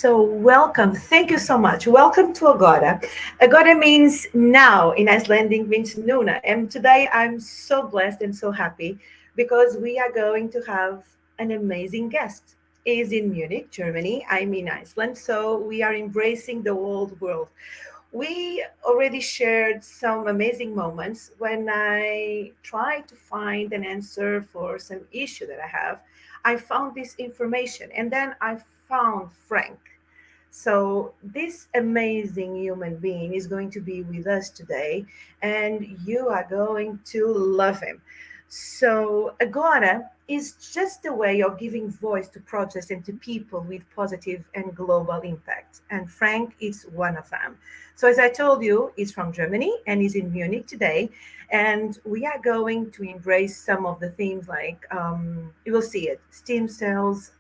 So, welcome. Thank you so much. Welcome to Agora. Agora means now in Icelandic means Nuna. And today I'm so blessed and so happy because we are going to have an amazing guest. He is in Munich, Germany. I'm in Iceland. So, we are embracing the old world. We already shared some amazing moments when I tried to find an answer for some issue that I have. I found this information and then I found Frank. So, this amazing human being is going to be with us today, and you are going to love him. So, Agora is just a way of giving voice to projects and to people with positive and global impact. And Frank is one of them. So, as I told you, he's from Germany and he's in Munich today. And we are going to embrace some of the themes like you will see it stem cells,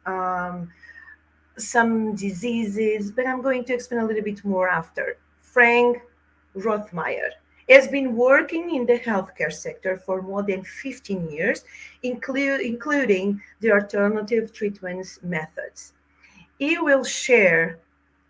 some diseases, but I'm going to explain a little bit more after. Frank Rothmaier has been working in the healthcare sector for more than 15 years, including the alternative treatments methods. He will share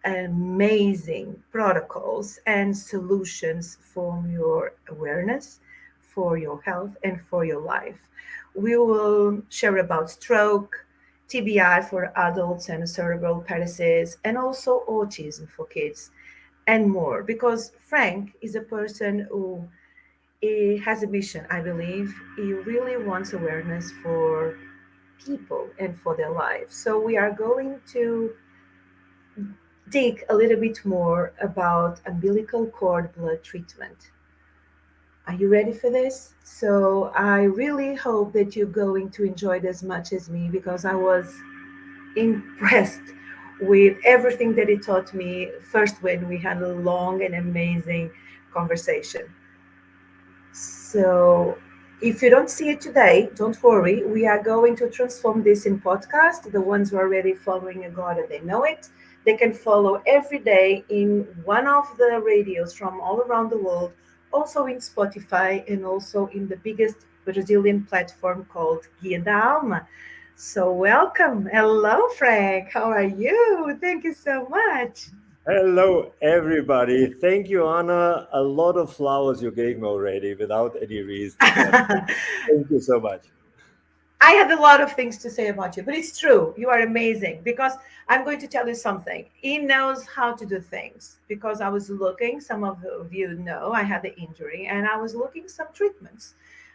amazing protocols and solutions for your awareness, for your health, and for your life. We will share about stroke, TBI for adults, and cerebral paresis, and also autism for kids, and more. Because Frank is a person who has a mission, I believe. He really wants awareness for people and for their lives. So we are going to dig a little bit more about umbilical cord blood treatment. Are you ready for this? So I really hope that you're going to enjoy it as much as me because I was impressed with everything that he taught me first when we had a long and amazing conversation. So if you don't see it today, don't worry. We are going to transform this in podcast. The ones who are already following Agora, they know it. They can follow every day in one of the radios from all around the world, also in Spotify and also in the biggest Brazilian platform called Guia da Alma. So welcome. Hello, Frank. How are you? Thank you so much. Hello, everybody. Thank you, Anna. A lot of flowers you gave me already without any reason, but thank you so much. I had a lot of things to say about you, but it's true. You are amazing because I'm going to tell you something. He knows how to do things because I was looking, some of you know, I had the injury and I was looking some treatments.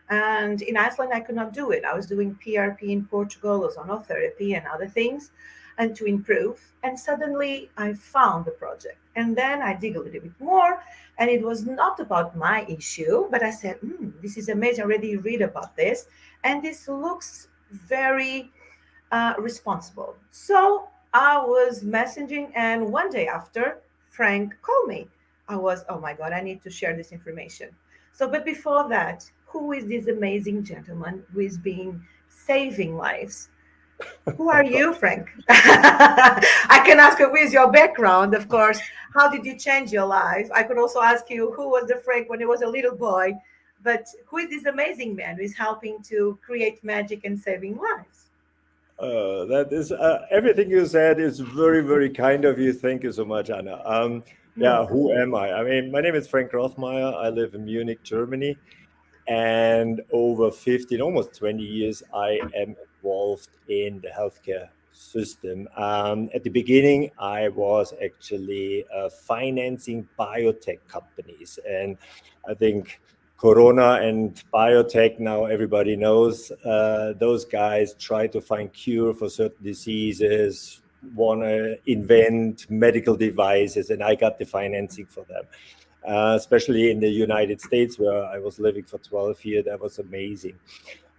And in Iceland, I could not do it. I was doing PRP in Portugal, ozonotherapy and other things, and to improve. And suddenly I found the project. And then I dig a little bit more, and it was not about my issue, but I said, this is amazing. I already read about this and this looks very responsible. So I was messaging, and one day after, Frank called me. I was, oh my God, I need to share this information. So, but before that, who is this amazing gentleman who is being saving lives? Who are you, Frank? I can ask you, who is your background, of course. How did you change your life? I could also ask you, who was the Frank when he was a little boy? But who is this amazing man who is helping to create magic and saving lives? That is everything you said is very, very kind of you. Thank you so much, Anna. You're Yeah, welcome. who am I? I mean, my name is Frank Rothmaier. I live in Munich, Germany, and over 15, almost 20 years, I am involved in the healthcare system. At the beginning, I was actually financing biotech companies, and I think Corona and biotech, now everybody knows, those guys try to find cure for certain diseases, want to invent medical devices, and I got the financing for them. Especially in the United States, where I was living for 12 years. That was amazing.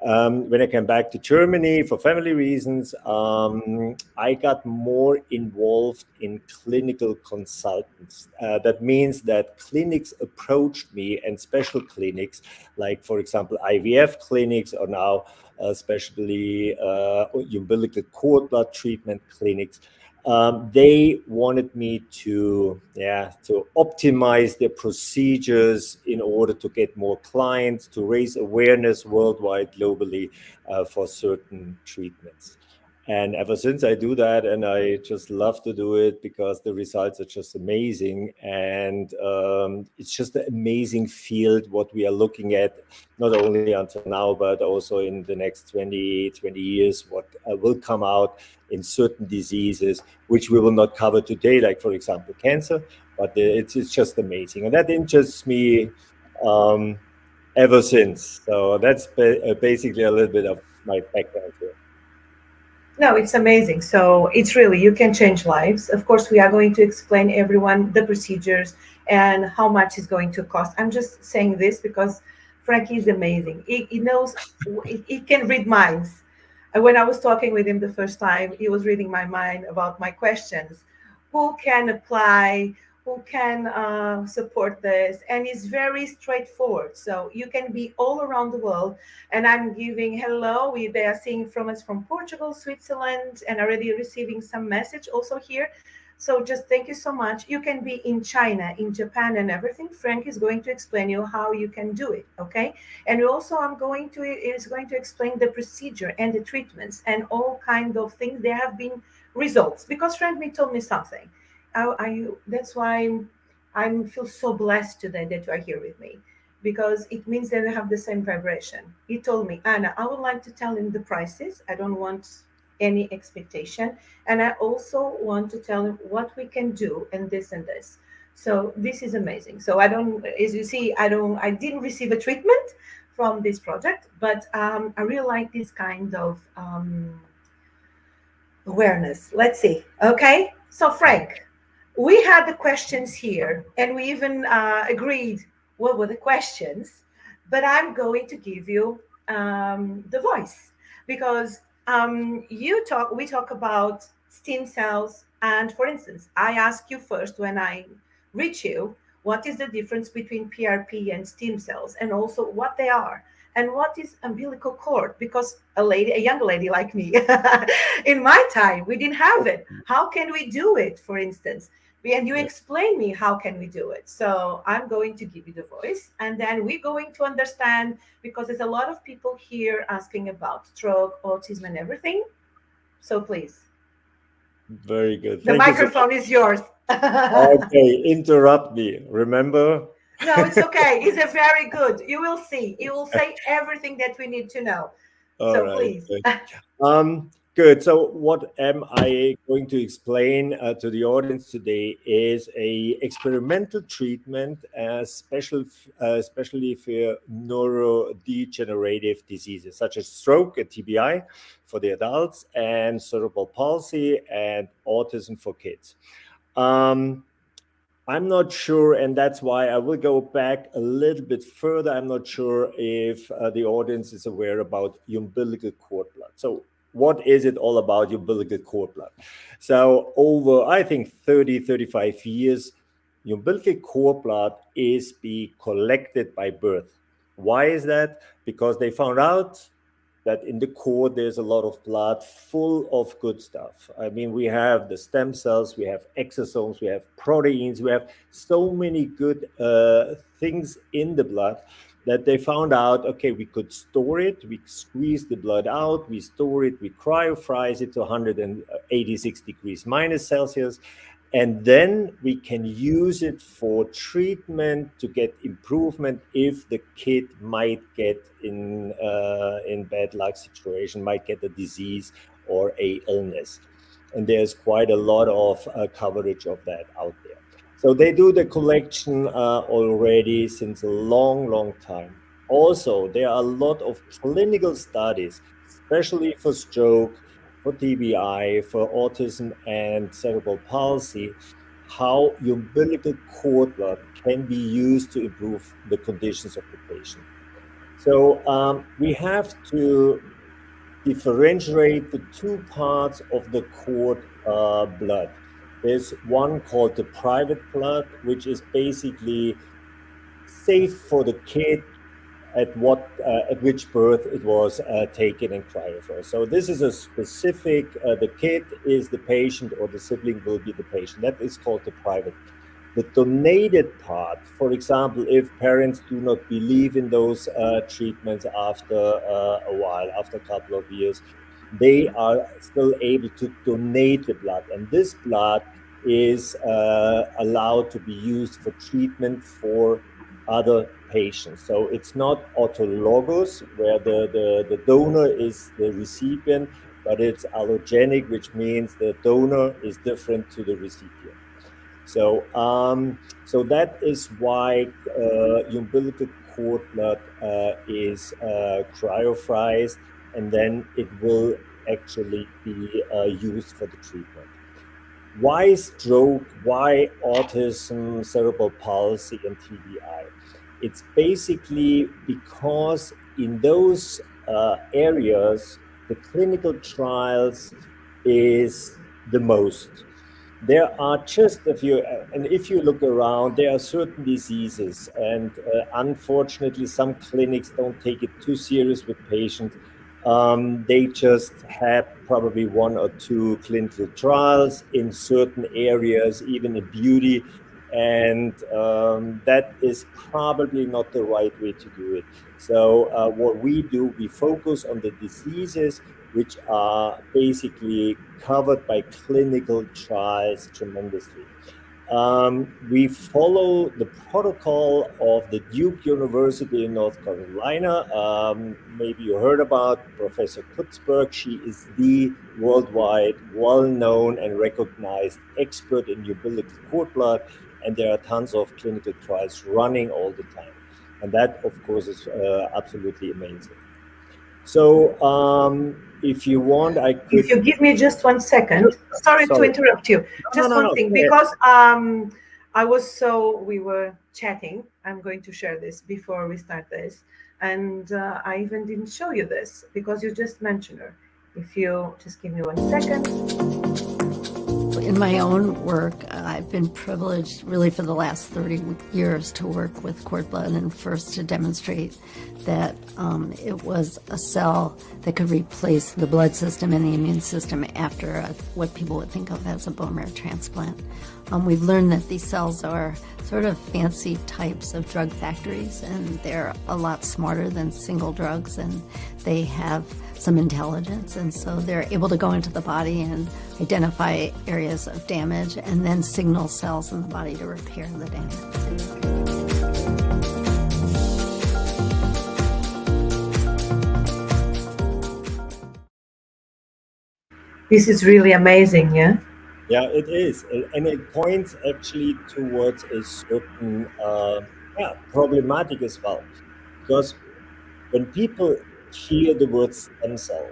When I came back to Germany for family reasons, I got more involved in clinical consultants. That means that clinics approached me, and special clinics, like, for example, IVF clinics, or now especially umbilical cord blood treatment clinics. They wanted me to optimize their procedures in order to get more clients, to raise awareness worldwide, globally, for certain treatments. And ever since I do that, and I just love to do it because the results are just amazing. And it's just an amazing field what we are looking at, not only until now, but also in the next 20 years, what will come out in certain diseases, which we will not cover today, like, for example, cancer. But it's just amazing. And that interests me um, ever since. So that's basically a little bit of my background here. No, it's amazing. So it's really, you can change lives. Of course, we are going to explain everyone the procedures and how much it's going to cost. I'm just saying this because Frankie is amazing. He knows, he can read minds. And when I was talking with him the first time, he was reading my mind about my questions. Who can apply? Who can support this? And it's very straightforward. So you can be all around the world, and I'm giving hello. They are seeing from us from Portugal, Switzerland, and already receiving some message also here. So just thank you so much. You can be in China, in Japan, and everything. Frank is going to explain you how you can do it. Okay, and also I'm going to is going to explain the procedure and the treatments and all kind of things. There have been results because Frank told me something. That's why I feel so blessed today that you are here with me, because it means that they have the same vibration. He told me, Anna, I would like to tell him the prices. I don't want any expectation. And I also want to tell him what we can do and this and this. So this is amazing. So I don't, as you see, I didn't receive a treatment from this project, but I really like this kind of awareness. Let's see. Okay. So Frank, we had the questions here and we even agreed what were the questions, but I'm going to give you the voice because we talk about stem cells. And for instance, I ask you first when I reach you, what is the difference between PRP and stem cells, and also what they are, and what is umbilical cord? Because a young lady like me, in my time, we didn't have it. How can we do it, for instance? And you Yeah. explain me how can we do it. So I'm going to give you the voice, and then we're going to understand, because there's a lot of people here asking about stroke, autism, and everything. So please, Very good. the Thank you so much. microphone is yours. Okay, interrupt me. Remember? No, it's okay. It's a very good. You will see. You will say everything that we need to know. All So right. please. Good. Good. So, what am I going to explain to the audience today is a experimental treatment, especially for neurodegenerative diseases such as stroke, a TBI, for the adults, and cerebral palsy and autism for kids. Um, I'm not sure, and that's why I will go back a little bit further. I'm not sure if the audience is aware about umbilical cord blood. So, what is it all about, umbilical cord blood? So, over, I think, 30, 35 years, umbilical cord blood is being collected by birth. Why is that? Because they found out that in the core there's a lot of blood full of good stuff. I mean, we have the stem cells, we have exosomes, we have proteins, we have so many good things in the blood that they found out, okay, we could store it, we squeeze the blood out, we store it, we cryofreeze it to 186 degrees minus Celsius, and then we can use it for treatment to get improvement if the kid might get in bad luck situation, might get a disease or a illness. And there's quite a lot of coverage of that out there. So they do the collection already since a long, long time. Also, there are a lot of clinical studies, especially for stroke, for TBI, for autism and cerebral palsy, how umbilical cord blood can be used to improve the conditions of the patient. So we have to differentiate the two parts of the cord blood. There's one called the private blood, which is basically safe for the kid at which birth it was taken and cryopreserved. So this is a specific. The kid is the patient, or the sibling will be the patient. That is called the private. The donated part, for example, if parents do not believe in those treatments after a while, after a couple of years, they are still able to donate the blood. And this blood is allowed to be used for treatment for other patients. So it's not autologous, where the donor is the recipient, but it's allogenic, which means the donor is different to the recipient. So that is why umbilical cord blood is cryophrased, and then it will actually be used for the treatment. Why stroke? Why autism, cerebral palsy, and TBI? It's basically because in those areas, the clinical trials is the most. There are just a few, and if you look around, there are certain diseases, and unfortunately, some clinics don't take it too serious with patients. They just have probably one or two clinical trials in certain areas, even in beauty, and that is probably not the right way to do it. So what we do, we focus on the diseases which are basically covered by clinical trials tremendously. We follow the protocol of the Duke University in North Carolina. Maybe you heard about Professor Kutzberg. She is the worldwide well-known and recognized expert in umbilical cord blood, and there are tons of clinical trials running all the time. And that, of course, is absolutely amazing. So if you want, I If could. you give me just 1 second, sorry to Sorry. interrupt you. No, Just no, one no. thing, Go ahead. because we were chatting. I'm going to share this before we start this, and I even didn't show you this because you just mentioned her. If you just give me 1 second. In my own work, I've been privileged really for the last 30 years to work with cord blood, and first to demonstrate that it was a cell that could replace the blood system and the immune system after what people would think of as a bone marrow transplant. We've learned that these cells are sort of fancy types of drug factories, and they're a lot smarter than single drugs, and they have some intelligence, and so they're able to go into the body and identify areas of damage and then signal cells in the body to repair the damage. This is really amazing, yeah? Yeah, it is. And it points actually towards a certain problematic as well. Because when people hear the word stem cell,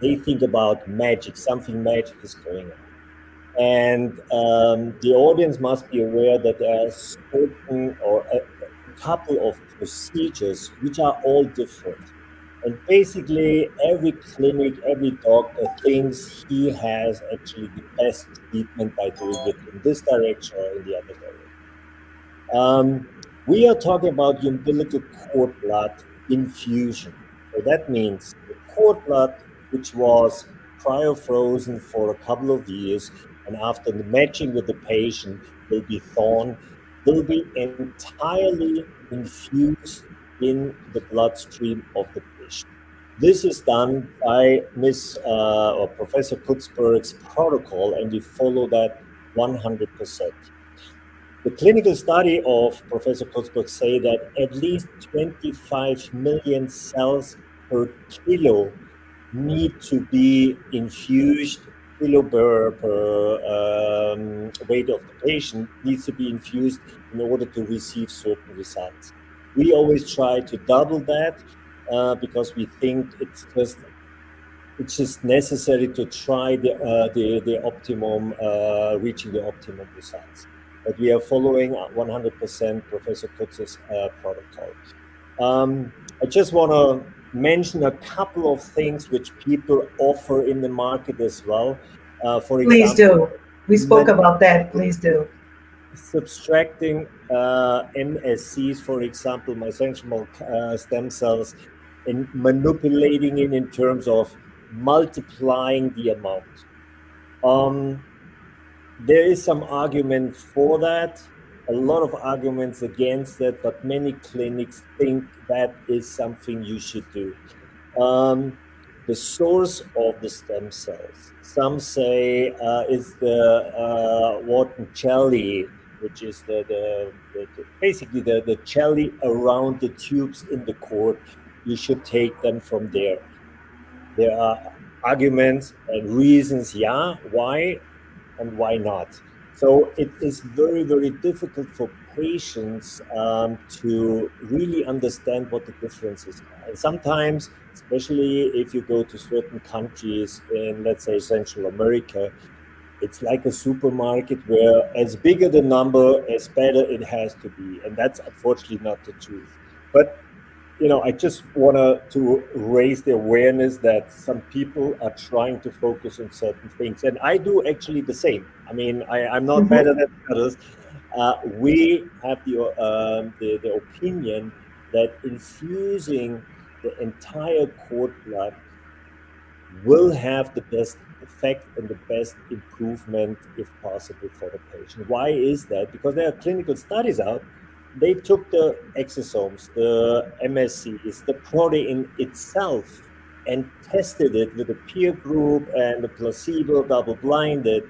they think about magic, something magic is going on. And the audience must be aware that there are certain or a couple of procedures which are all different. And basically, every clinic, every doctor thinks he has actually the best treatment by doing it in this direction or in the other direction. We are talking about umbilical cord blood infusion. So that means the cord blood, which was cryofrozen for a couple of years, and after the matching with the patient will be thawed, will be entirely infused in the bloodstream of the patient. This is done by Miss or Professor Kutzberg's protocol, and we follow that 100%. The clinical study of Professor Kutzberg say that at least 25 million cells per kilo need to be infused, kilo per weight of the patient needs to be infused in order to receive certain results. We always try to double that because we think it's just necessary to try the optimum, reaching the optimum results. But we are following 100% Professor Kutz's protocol. I just want to mention a couple of things which people offer in the market as well. For Please example, do. We spoke about that. Please do. subtracting MSCs, for example, mesenchymal stem cells, and manipulating it in terms of multiplying the amount. There is some argument for that, a lot of arguments against that, but many clinics think that is something you should do. the source of the stem cells. Some say it's the Wharton jelly, which is basically the jelly around the tubes in the cord. You should take them from there. There are arguments and reasons, why and why not. So it is very, very difficult for patients to really understand what the differences are. And sometimes, especially if you go to certain countries in, let's say, Central America, it's like a supermarket where as bigger the number, as better it has to be. And that's unfortunately not the truth. But I just want to raise the awareness that some people are trying to focus on certain things. And I do actually the same. I mean, I'm not better than others. We have the opinion that infusing the entire cord blood will have the best effect and the best improvement, if possible, for the patient. Why is that? Because there are clinical studies out. They took the exosomes, the MSCs, the protein itself, and tested it with a peer group and a placebo, double-blinded,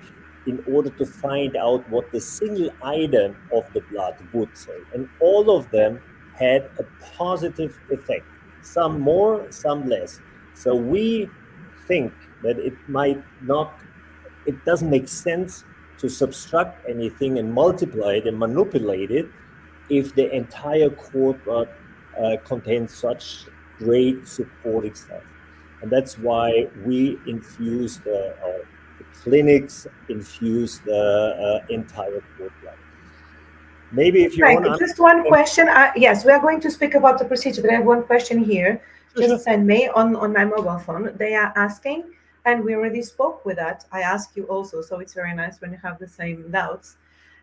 in order to find out what the single item of the blood would say. And all of them had a positive effect, some more, some less. So we think that it doesn't make sense to subtract anything and multiply it and manipulate it if the entire cord blood contains such great supporting stuff. And that's why we infuse the clinics infuse the entire cord blood. Maybe if you Frank, want to... just one question. Yes, we are going to speak about the procedure, but I have one question here. Just send me on my mobile phone. They are asking, and we already spoke with that. I ask you also, so it's very nice when you have the same doubts.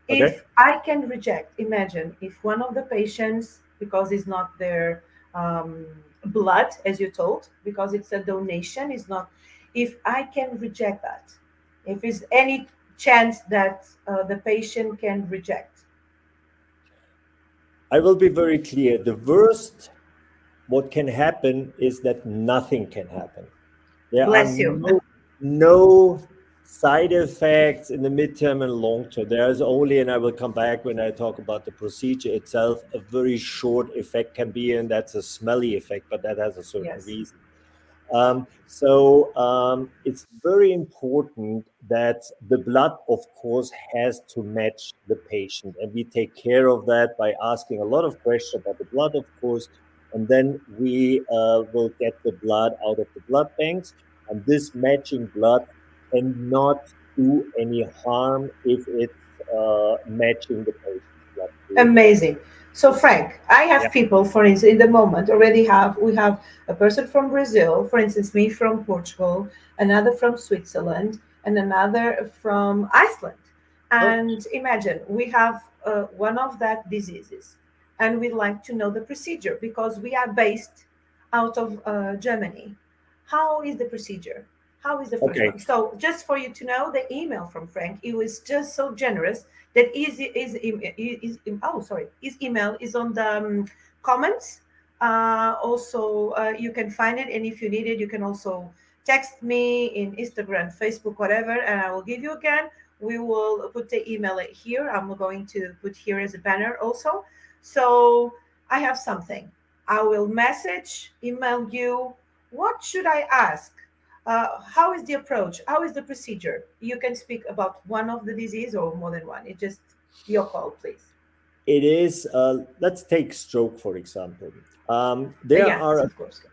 Okay. If I can reject, imagine if one of the patients, because it's not their blood, as you told, because it's a donation, is not. If I can reject that, if there's any chance that the patient can reject. I will be very clear. The worst what can happen is that nothing can happen. There Bless are you. no side effects in the midterm and long term. There is only, and I will come back when I talk about the procedure itself, a very short effect can be, and that's a smelly effect, but that has a certain reason. It's very important that the blood, of course, has to match the patient. And we take care of that by asking a lot of questions about the blood, of course. And then we will get the blood out of the blood banks. And this matching blood cannot do any harm if it's matching the patient's blood. Amazing. So Frank, I have people, for instance, in the moment we have a person from Brazil, for instance, me from Portugal, another from Switzerland, and another from Iceland. And imagine we have one of that diseases, and we'd like to know the procedure because we are based out of Germany. How is the procedure? How is the first one? So just for you to know, the email from Frank, it was just so generous that his email is on the comments. Also, you can find it, and if you need it, you can also text me in Instagram, Facebook, whatever, and I will give you again. We will put the email here. I'm going to put here as a banner also. So I have something. I will email you. What should I ask? How is the approach? How is the procedure? You can speak about one of the disease or more than one. It's just your call, please. It is, let's take stroke, for example. There are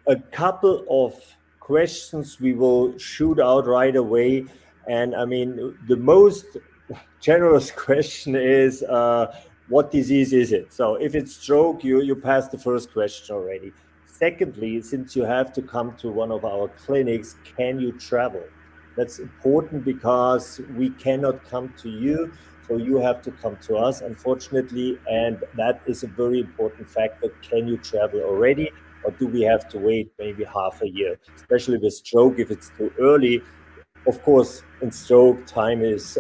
a couple of questions we will shoot out right away. And I mean, the most generous question is, what disease is it? So if it's stroke, you passed the first question already. Secondly, since you have to come to one of our clinics, can you travel? That's important because we cannot come to you, so you have to come to us, unfortunately, and that is a very important factor. Can you travel already, or do we have to wait maybe half a year? Especially with stroke, if it's too early. Of course, in stroke, time is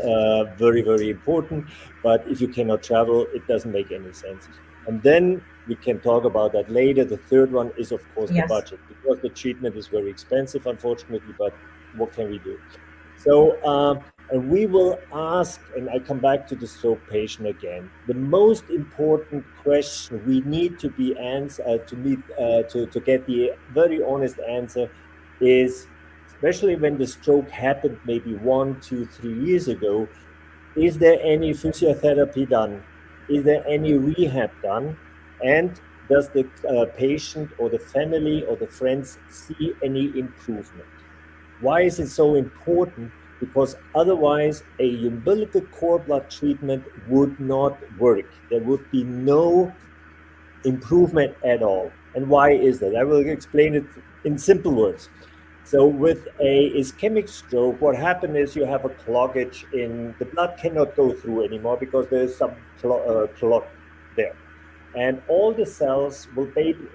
very, very important, but if you cannot travel, it doesn't make any sense. And then we can talk about that later. The third one is, of course, the Yes. budget, because the treatment is very expensive, unfortunately, but what can we do? So, and we will ask, and I come back to the stroke patient again. The most important question we need to be answered to get the very honest answer is, especially when the stroke happened maybe 1, 2, 3 years ago, is there any physiotherapy done? Is there any rehab done? And does the patient or the family or the friends see any improvement? Why is it so important? Because otherwise, a umbilical cord blood treatment would not work. There would be no improvement at all. And why is that? I will explain it in simple words. So with a ischemic stroke, what happened is you have a cloggage in the blood cannot go through anymore because there's some clot there. And all the cells will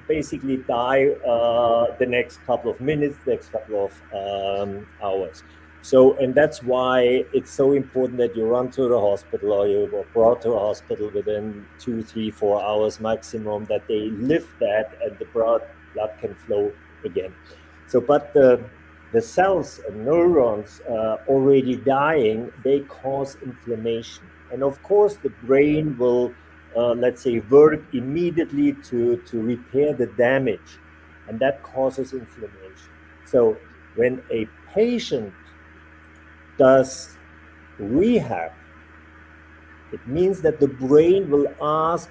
basically die the next couple of minutes, next couple of hours. So, and that's why it's so important that you run to the hospital or you are brought to a hospital within 2, 3, 4 hours maximum, that they lift that and the blood can flow again. So, but the cells and neurons already dying, they cause inflammation. And of course, the brain will, let's say, work immediately to repair the damage. And that causes inflammation. So when a patient does rehab, it means that the brain will ask,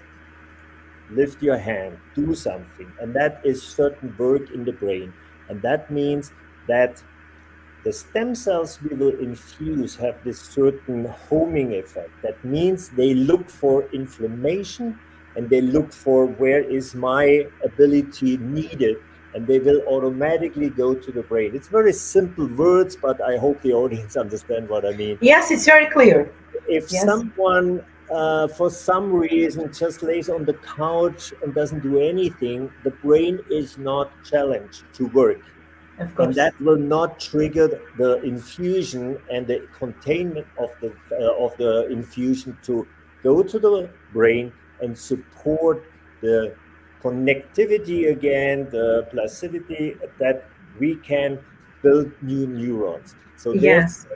lift your hand, do something. And that is certain work in the brain. And that means that the stem cells we will infuse have this certain homing effect. That means they look for inflammation and they look for where is my ability needed, and they will automatically go to the brain. It's very simple words, but I hope the audience understand what I mean. Yes, it's very clear. If Yes. someone for some reason just lays on the couch and doesn't do anything, the brain is not challenged to work. Of course. And that will not trigger the infusion and the containment of the infusion to go to the brain and support the connectivity again, the plasticity, that we can build new neurons. So yes.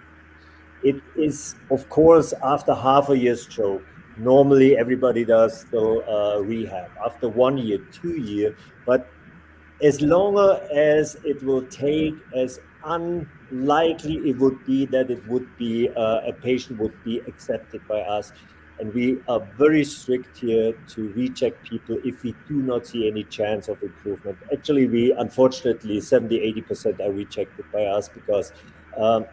it is, of course, after half a year stroke. Normally, everybody does still rehab after 1 year, 2 years, but as long as it will take, as unlikely it would be that it would be a patient would be accepted by us. And we are very strict here to reject people if we do not see any chance of improvement. Actually, we unfortunately 70-80% are rejected by us because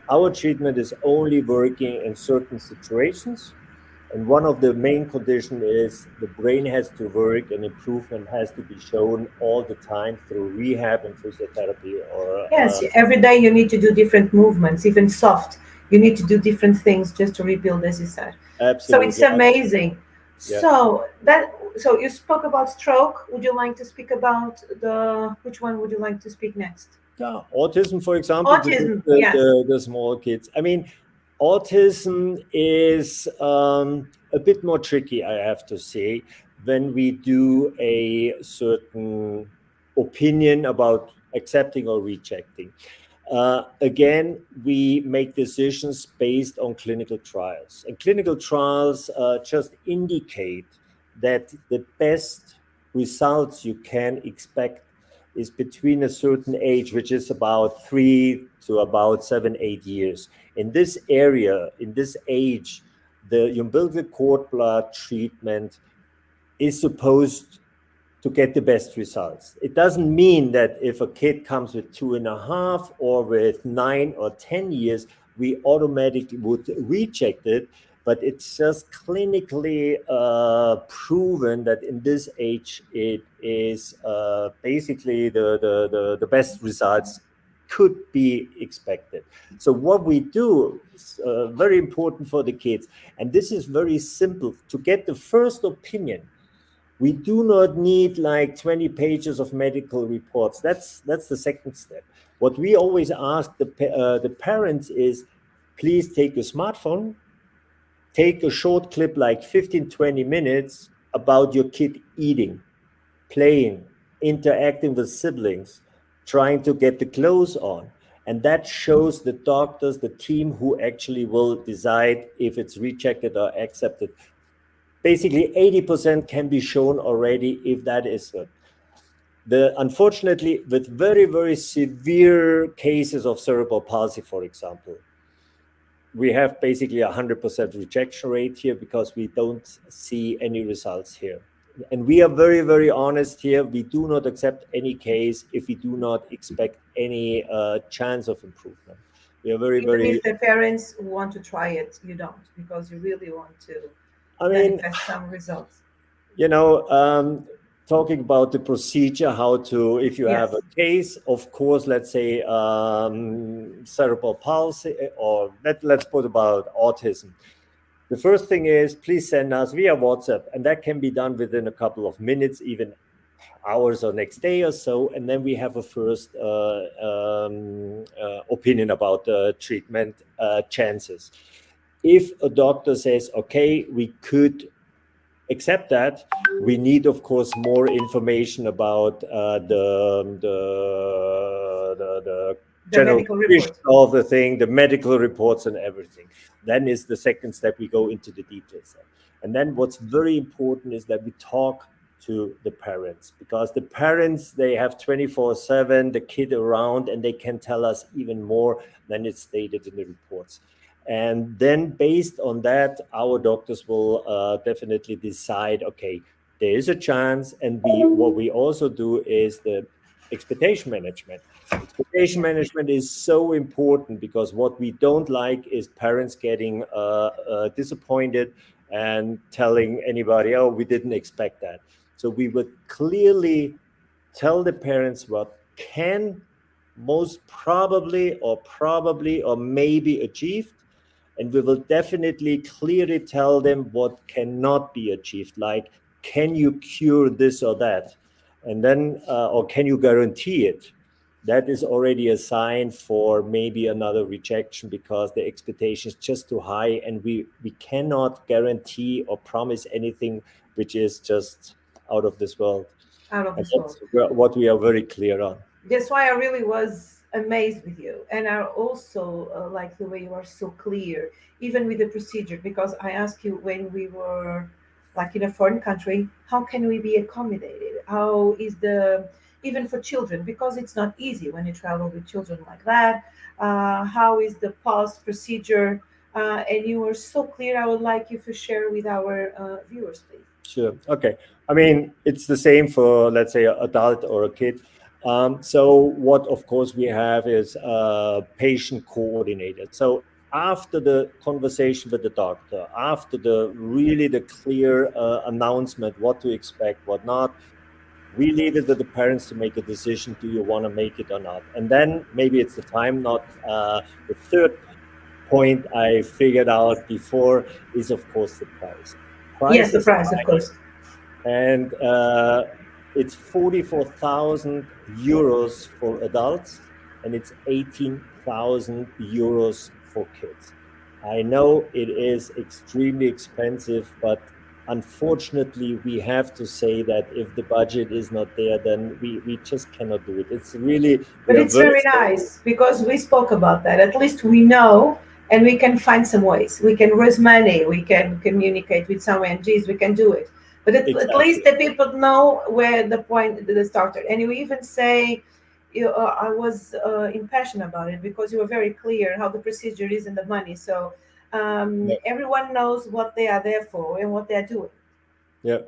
our treatment is only working in certain situations. And one of the main conditions is the brain has to work and improvement has to be shown all the time through rehab and physiotherapy. Or yes, every day you need to do different movements, even soft. You need to do different things just to rebuild, as you said. Absolutely. So it's amazing. Yeah. So you spoke about stroke. Would you like to speak about which one would you like to speak next? Yeah, autism, for example. Autism, yes. yes. The small kids. I mean, autism is a bit more tricky, I have to say, when we do a certain opinion about accepting or rejecting. Again, we make decisions based on clinical trials. And clinical trials just indicate that the best results you can expect is between a certain age, which is about 3 to about 7, 8 years. In this area, in this age, the umbilical cord blood treatment is supposed to get the best results. It doesn't mean that if a kid comes with 2.5 or with 9 or 10 years, we automatically would reject it. But it's just clinically proven that in this age, it is basically the best results could be expected. So what we do is very important for the kids. And this is very simple. To get the first opinion, we do not need like 20 pages of medical reports. That's the second step. What we always ask the parents is, please take a smartphone, take a short clip like 15, 20 minutes about your kid eating. playing, interacting with siblings, trying to get the clothes on. And that shows the doctors, the team who actually will decide if it's rejected or accepted. Basically, 80% can be shown already if that is good. Unfortunately, with very, very severe cases of cerebral palsy, for example, we have basically 100% rejection rate here because we don't see any results here. And we are very, very honest here. We do not accept any case if we do not expect any chance of improvement. We are very, Even if the parents want to try it, you don't, because you really want to manifest some results. You know, talking about the procedure, how to, if you have a case, of course, let's say cerebral palsy, or let's put about autism. The first thing is, please send us via WhatsApp, and that can be done within a couple of minutes, even hours or next day or so, and then we have a first opinion about the treatment chances. If a doctor says, okay, we could accept that, we need, of course, more information about the general condition of the thing, the medical reports and everything. Then is the second step, we go into the details. And then what's very important is that we talk to the parents, because the parents, they have 24/7 the kid around, and they can tell us even more than it's stated in the reports. And then based on that, our doctors will definitely decide, okay, there is a chance. And what we also do is the expectation management. Expectation management is so important, because what we don't like is parents getting disappointed and telling anybody, oh, we didn't expect that. So we would clearly tell the parents what can most probably or maybe achieved. And we will definitely clearly tell them what cannot be achieved, like, can you cure this or that? And then, or can you guarantee it? That is already a sign for maybe another rejection, because the expectation is just too high, and we cannot guarantee or promise anything which is just out of this world. That's what we are very clear on. That's why I really was amazed with you, and I also like the way you are so clear, even with the procedure, because I asked you when we were like in a foreign country, how can we be accommodated? How is the, even for children, because it's not easy when you travel with children like that, how is the pulse procedure? And you were so clear. I would like you to share with our viewers, please. Sure. Okay. I mean, it's the same for, let's say, an adult or a kid. So what, of course, we have is a patient coordinator. So after the conversation with the doctor, after the clear announcement, what to expect, what not, we leave it with the parents to make a decision. Do you want to make it or not? And then maybe it's the time, not the third point I figured out before is, of course, the price. Yes, the price, of course. And it's 44,000 euros for adults, and it's 18,000 euros for kids. I know it is extremely expensive, but unfortunately, we have to say that if the budget is not there, then we just cannot do it. It's really... But it's very nice, because we spoke about that. At least we know, and we can find some ways. We can raise money, we can communicate with some ONGs, we can do it. But at least the people know where the point started. And you even say, I was impassioned about it, because you were very clear how the procedure is and the money. So everyone knows what they are there for and what they are doing. Yeah.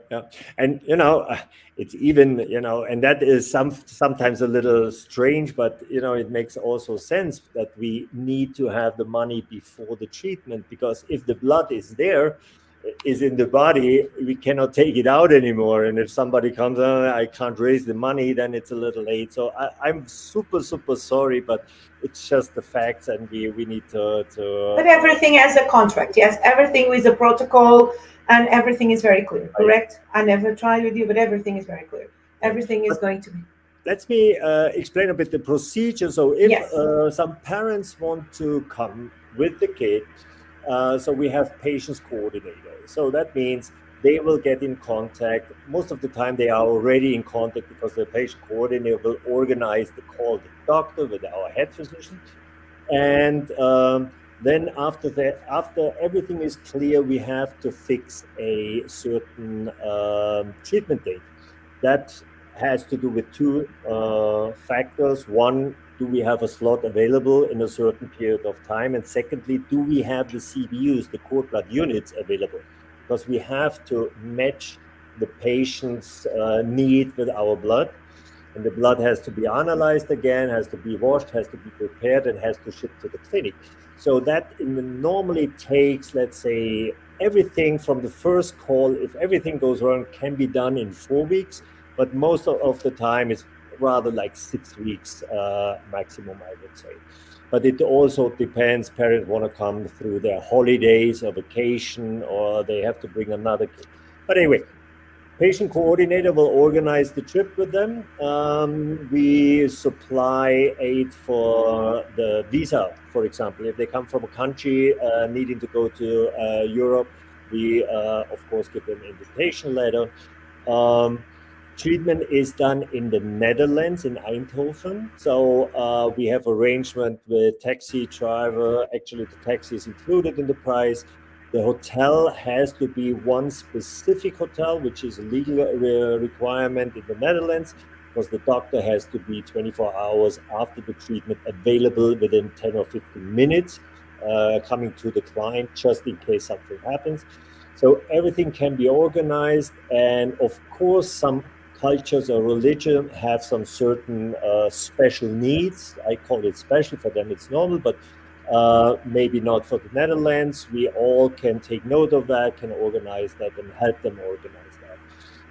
And, it's even, and that is sometimes a little strange, but, it makes also sense that we need to have the money before the treatment, because if the blood is in the body, we cannot take it out anymore. And if somebody comes, I can't raise the money, then it's a little late. So I'm super, super sorry, but it's just the facts, and we need to... But everything has a contract. Yes, everything with a protocol, and everything is very clear, correct? I never tried with you, but everything is very clear. Everything is going to be... Let me explain a bit the procedure. So if some parents want to come with the kid, so we have patients coordinator. So that means they will get in contact. Most of the time they are already in contact because the patient coordinator will organize the call to the doctor with our head physician. And then after that, after everything is clear, we have to fix a certain treatment date. That has to do with two factors. One, do we have a slot available in a certain period of time? And secondly, do we have the CBUs, the cord blood units available? Because we have to match the patient's need with our blood. And the blood has to be analyzed again, has to be washed, has to be prepared, and has to ship to the clinic. So that normally takes, let's say, everything from the first call, if everything goes wrong, can be done in 4 weeks. But most of the time it's rather like 6 weeks maximum, I would say. But it also depends, parents want to come through their holidays or vacation, or they have to bring another kid. But anyway, patient coordinator will organize the trip with them. We supply aid for the visa, for example. If they come from a country needing to go to Europe, we, of course, give them an invitation letter. Treatment is done in the Netherlands, in Eindhoven. So we have arrangement with taxi driver. Actually, the taxi is included in the price. The hotel has to be one specific hotel, which is a legal requirement in the Netherlands, because the doctor has to be 24 hours after the treatment available within 10 or 15 minutes, coming to the client just in case something happens. So everything can be organized. And of course, some cultures or religion have some certain special needs. I call it special, for them it's normal, but maybe not for the Netherlands. We all can take note of that, can organize that, and help them organize that.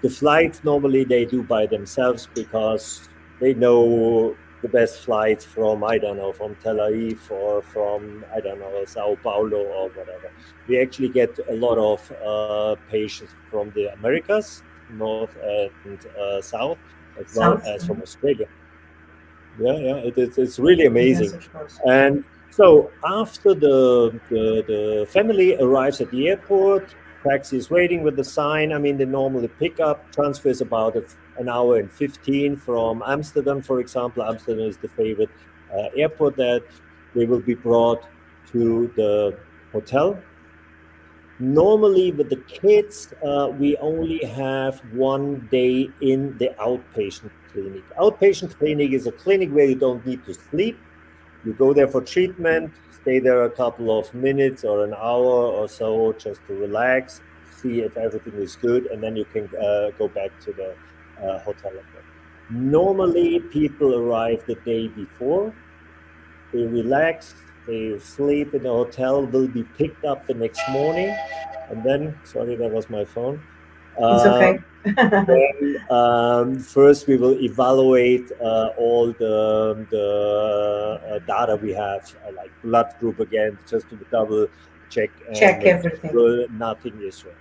The flights normally they do by themselves because they know the best flights from, I don't know, from Tel Aviv or from, I don't know, Sao Paulo or whatever. We actually get a lot of patients from the Americas, North and South, as well as from Australia. Yeah, it's really amazing. Yes, of course. And so after the family arrives at the airport, taxi is waiting with the sign. I mean, they normally pick up, transfer is about an hour and 15 from Amsterdam, for example. Amsterdam is the favorite airport that they will be brought to the hotel. Normally with the kids, we only have 1 day in the outpatient clinic. Outpatient clinic is a clinic where you don't need to sleep. You go there for treatment, stay there a couple of minutes or an hour or so just to relax, see if everything is good, and then you can go back to the hotel again. Normally, people arrive the day before. They relax, they sleep in the hotel, will be picked up the next morning, and then, sorry, that was my phone. It's okay. Then, first, we will evaluate all the data we have, like blood group again, just to double check and Check everything. sure nothing is wrong.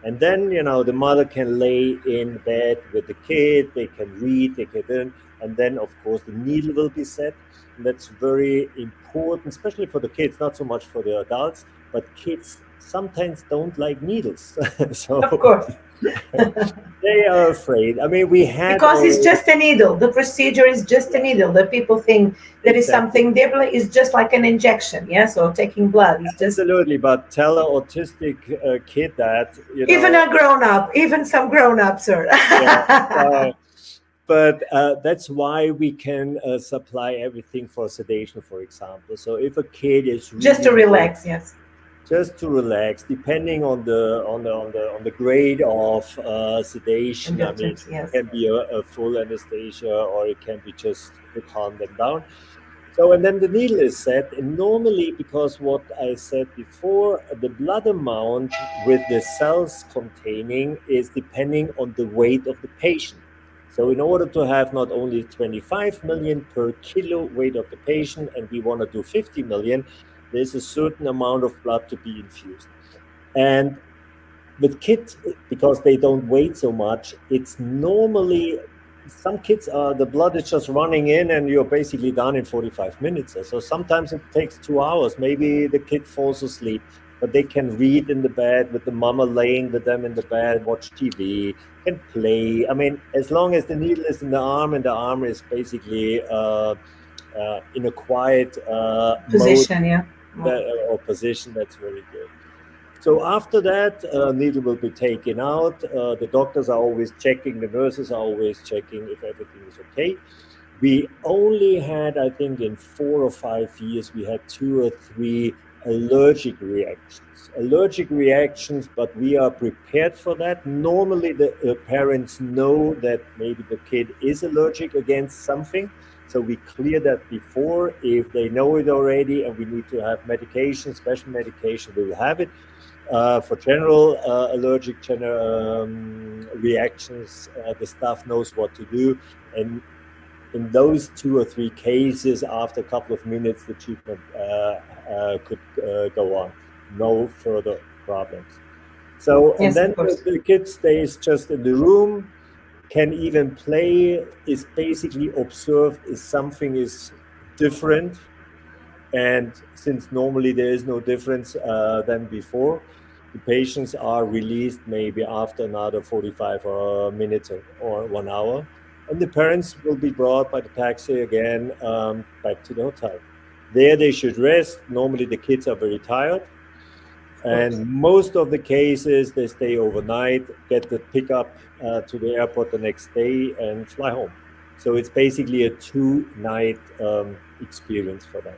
And then, the mother can lay in bed with the kid, they can read, they can, and then, of course, the needle will be set. And that's very important, especially for the kids, not so much for the adults, but kids sometimes don't like needles. So Of course. they are afraid. I mean, we had Because it's just a needle. The procedure is just a needle. The people think there is something different. It's just like an injection, yes, or taking blood. It's just absolutely. But tell an autistic kid that even a grown-up, even some grown-ups, sir. But that's why we can supply everything for sedation, for example. So if a kid is really just to relax, yes. Just to relax, depending on the grade of sedation. I mean, Yes. it can be a full anesthesia, or it can be just to calm them down. So, and then the needle is set, and normally, because what I said before, the blood amount with the cells containing is depending on the weight of the patient. So in order to have not only 25 million per kilo weight of the patient, and we want to do 50 million, there's a certain amount of blood to be infused. And with kids, because they don't weigh so much, it's normally, some kids the blood is just running in and you're basically done in 45 minutes. So sometimes it takes 2 hours. Maybe the kid falls asleep. but they can read in the bed with the mama laying with them in the bed, watch TV, can play. I mean, as long as the needle is in the arm and the arm is basically in a quiet mode Position, yeah. or position, that's very good. So after that, needle will be taken out. The doctors are always checking, the nurses are always checking if everything is okay. We only had, I think, in 4 or 5 years, we had 2 or 3 allergic reactions. Allergic reactions, but we are prepared for that. Normally, the parents know that maybe the kid is allergic against something. So we clear that before. If they know it already and we need to have medication, special medication, we will have it. For general allergic reactions, the staff knows what to do. And in those 2 or 3 cases, after a couple of minutes, the treatment could go on. No further problems. So, and Yes, then of course. the kid stays just in the room, can even play, is basically observed if something is different. And since normally there is no difference than before, the patients are released maybe after another 45 minutes or 1 hour. And the parents will be brought by the taxi again back to the hotel. There they should rest. Normally the kids are very tired. And most of the cases, they stay overnight, get the pickup to the airport the next day and fly home. So it's basically a 2-night experience for them.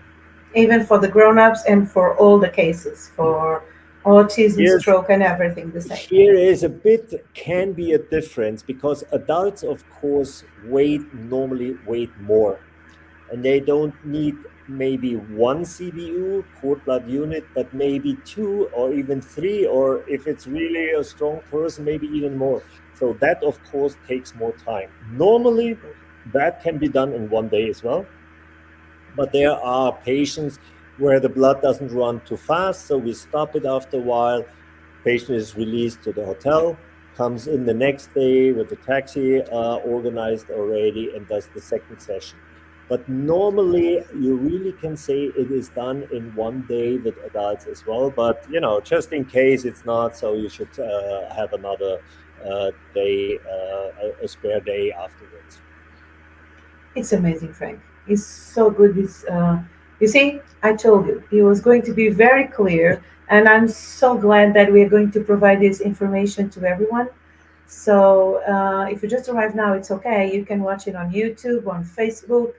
Even for the grown-ups and for all the cases, for autism, Here's stroke, and everything the same. Here is a bit, can be a difference, because adults, of course, normally weight more, and they don't need maybe one CBU, cord blood unit, but maybe 2 or even 3, or if it's really a strong person, maybe even more. So that, of course, takes more time. Normally, that can be done in one day as well, but there are patients where the blood doesn't run too fast, so we stop it after a while. Patient is released to the hotel, comes in the next day with the taxi organized already, and does the second session. But normally, you really can say it is done in one day with adults as well. But just in case it's not, so you should have another day, a spare day afterwards. It's amazing, Frank. It's so good. You see, I told you he was going to be very clear, and I'm so glad that we are going to provide this information to everyone. So if you just arrived now, it's okay. You can watch it on YouTube, on Facebook.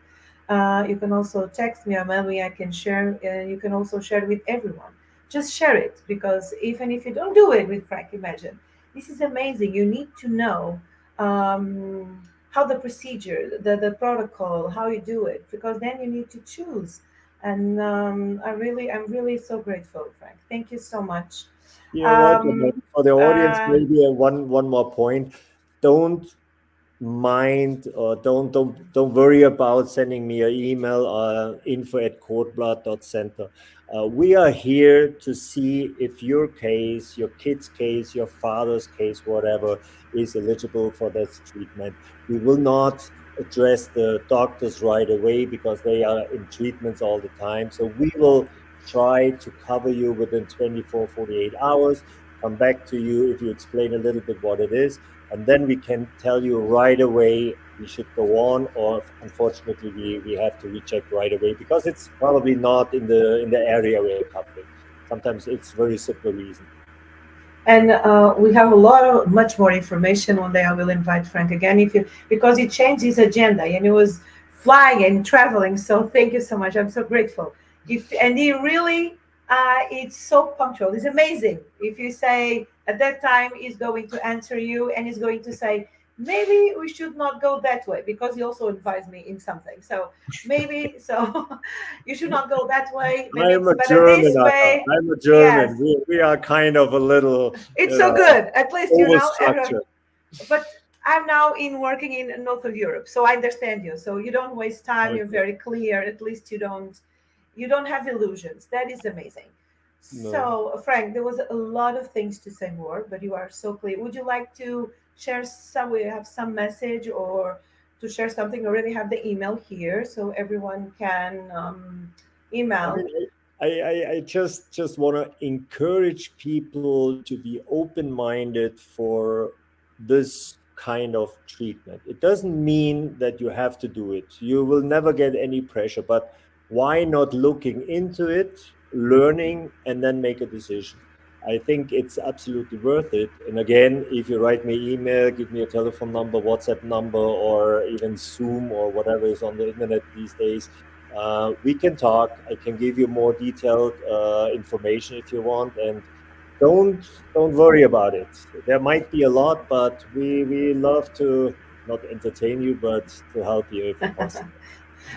You can also text me or mail me. I can share. You can also share it with everyone. Just share it, because even if you don't do it with Frank, imagine this is amazing. You need to know how the procedure, the protocol, how you do it, because then you need to choose. And I'm really so grateful, Frank. Thank you so much. You're welcome. Um, For the audience, uh, maybe one more point. Don't mind, or don't worry about sending me an email, info@cordblood.center. We are here to see if your case, your kid's case, your father's case, whatever, is eligible for this treatment. We will not address the doctors right away because they are in treatments all the time. So we will try to cover you within 24, 48 hours, come back to you if you explain a little bit what it is, and then we can tell you right away we should go on, or unfortunately we have to reject right away because it's probably not in the area we're covering. Sometimes it's very simple reason. and we have much more information. One day I will invite Frank again, if you because he changed his agenda and he was flying and traveling. So thank you so much. I'm so grateful. If and he really, it's so punctual. It's amazing. If you say at that time, he's going to answer you and he's going to say, maybe we should not go that way, because he also advised me in something. So maybe you should not go that way. Maybe I'm it's a better German, this Anna. way. I'm a Yes, German. We are kind of a little, it's so good. At least you know. overstructured. But I'm now in working in North of Europe, so I understand you. So you don't waste time. You're Okay. very clear. At least you don't have illusions. That is amazing. No. So Frank, there was a lot of things to say more, but you are so clear. Would you like to share some? We have some message or to share something. We already have the email here, so everyone can I mean, email. I just want to encourage people to be open-minded for this kind of treatment. It doesn't mean that you have to do it. You will never get any pressure, but why not looking into it, learning, and then make a decision? I think it's absolutely worth it. And again, if you write me email, give me a telephone number, WhatsApp number, or even Zoom or whatever is on the internet these days, we can talk. I can give you more detailed information if you want, and don't don't worry about it. There might be a lot, but we love to not entertain you, but to help you if possible.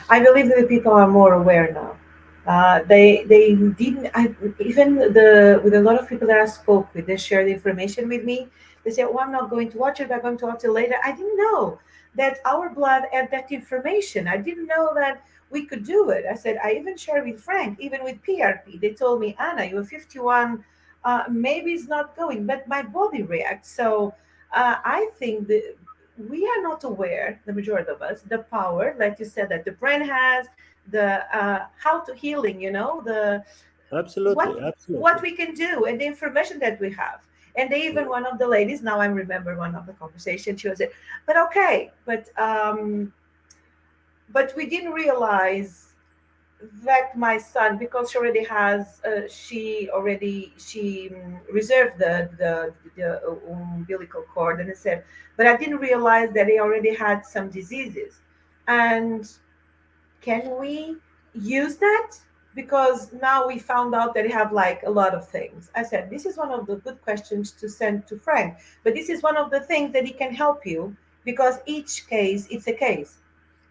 I believe that the people are more aware now. They didn't. Even with a lot of people that I spoke with, they shared the information with me. They said, "Oh, I'm not going to watch it. I'm going to watch it later." I didn't know that our blood had that information. I didn't know that we could do it. I said, I even shared with Frank, even with PRP. They told me, Anna, you're 51. Maybe it's not going, but my body reacts. So I think that we are not aware, the majority of us, the power, like you said, that the brain has, the how to healing, the Absolutely, what absolutely. we can do, and the information that we have. And they even, one of the ladies, now I remember one of the conversation, she was, but okay, but we didn't realize that my son, because she reserved the umbilical cord, and I said, but I didn't realize that he already had some diseases. And can we use that? Because now we found out that he have like a lot of things. I said, this is one of the good questions to send to Frank, but this is one of the things that he can help you, because each case, it's a case.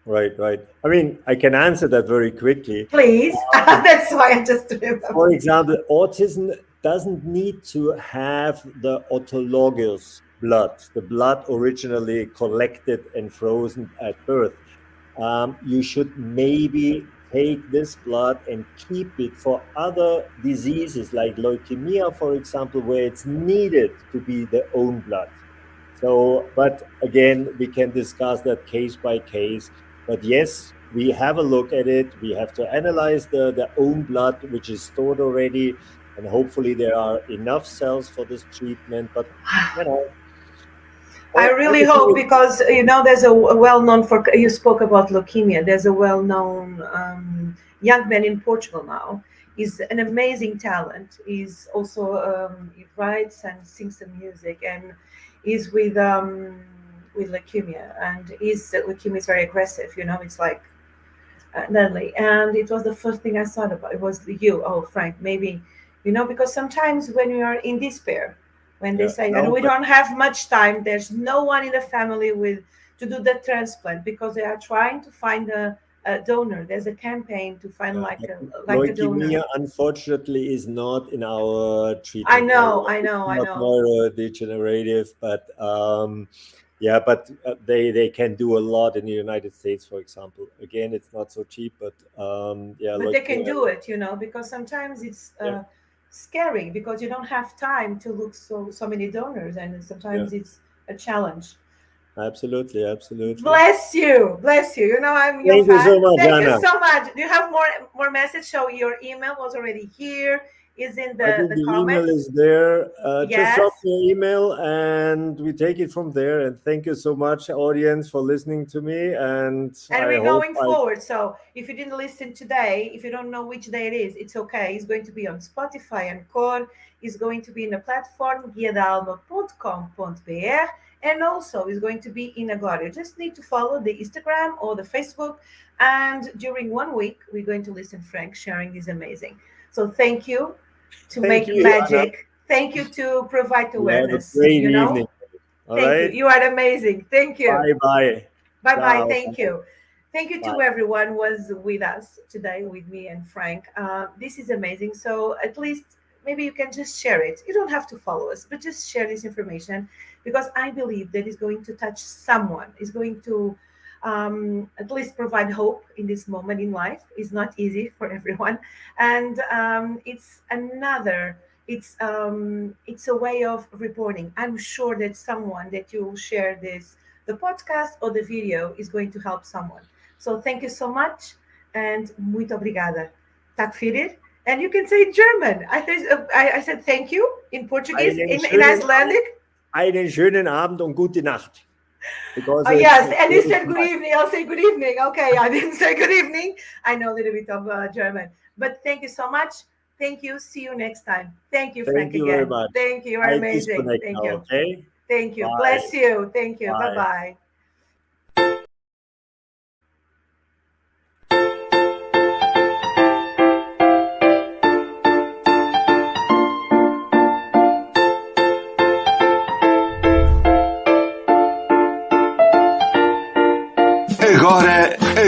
Right, right. I mean, I can answer that very quickly. Please. That's why I just remember. For example, autism doesn't need to have the autologous blood, the blood originally collected and frozen at birth. You should maybe take this blood and keep it for other diseases like leukemia, for example, where it's needed to be the own blood. So, but again, we can discuss that case by case. But yes, we have a look at it. We have to analyze the own blood, which is stored already, and hopefully there are enough cells for this treatment. But you know, I really everything hope, is because there's a well-known, for you spoke about leukemia. There's a well-known young man in Portugal now. He's an amazing talent. He's also he writes and sings some music, and he's with leukemia, and his leukemia is very aggressive. It's like deadly. And it was the first thing I thought about. It was you, oh Frank, maybe, because sometimes when you are in despair, when they yeah. say, and No, we but don't have much time, there's no one in the family with to do the transplant, because they are trying to find a donor. There's a campaign to find like but a donor. leukemia, unfortunately, is not in our I treatment area. know, I It's know, I not know. neurodegenerative, but yeah, but they can do a lot in the United States, for example. Again, it's not so cheap, but yeah, But they can leukemia. do it, because sometimes it's Yeah, scary, because you don't have time to look so many donors, and yeah, sometimes it's a challenge. absolutely, absolutely. Bless you, bless you. I'm your Thank you so fan. much, Thank you Anna. so much. Do you have more message? So your email was already here. Is in I the think the the email comments. is there. Just Yes. drop me an email and we take it from there. And thank you so much, audience, for listening to me. And And I we're hope going I forward. So if you didn't listen today, if you don't know which day it is, it's okay. It's going to be on Spotify and Core. It's going to be in the platform guiadalma.com.br, and also it's going to be in Agora. You just need to follow the Instagram or the Facebook. And during 1 week, we're going to listen Frank sharing is amazing. So thank you to thank make you, Anna. magic. Thank you to provide You have a awareness. great evening. All Thank you. right. You are amazing. Thank you. Bye bye. Bye bye. Ciao. Thank you. Thank you to Bye. everyone was with us today, with me and Frank. This is amazing. So at least maybe you can just share it. You don't have to follow us, but just share this information, because I believe that is going to touch someone. Is going to at least provide hope in this moment in life. It's not easy for everyone, and it's a way of reporting. I'm sure that someone that you will share this, the podcast or the video, is going to help someone. So thank you so much, and muito obrigada. Tak firir? And you can say German. I said thank you in Portuguese, in Icelandic. Einen schönen Abend und gute Nacht. Yes, and you said good evening. I'll say good evening. Okay, I didn't say good evening. I know a little bit of German. But thank you so much. Thank you. See you next time. Thank you, Frank, again. Very much. Thank you. You are amazing. Thank you. Okay? Thank you. Bye. Bless you. Thank you. Bye. Bye-bye.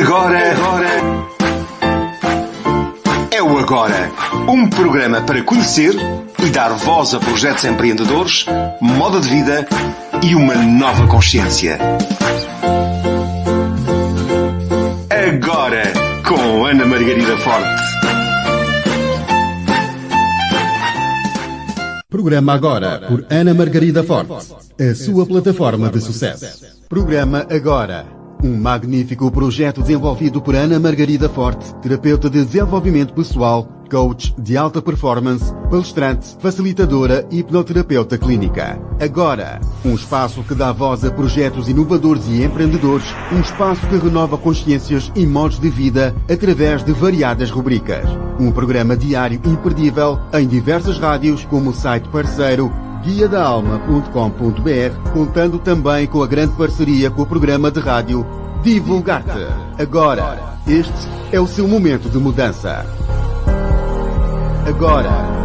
Agora. É o Agora, um programa para conhecer e dar voz a projetos empreendedores, moda de vida e uma nova consciência. Agora, com Ana Margarida Forte. Programa Agora, por Ana Margarida Forte, a sua plataforma de sucesso. Programa Agora. Um magnífico projeto desenvolvido por Ana Margarida Forte, terapeuta de desenvolvimento pessoal, coach de alta performance, palestrante, facilitadora e hipnoterapeuta clínica. Agora, um espaço que dá voz a projetos inovadores e empreendedores, um espaço que renova consciências e modos de vida através de variadas rubricas. Um programa diário imperdível em diversas rádios, como o site parceiro guiadaalma.com.br, contando também com a grande parceria com o programa de rádio Divulgar-te. Agora, este é o seu momento de mudança. Agora.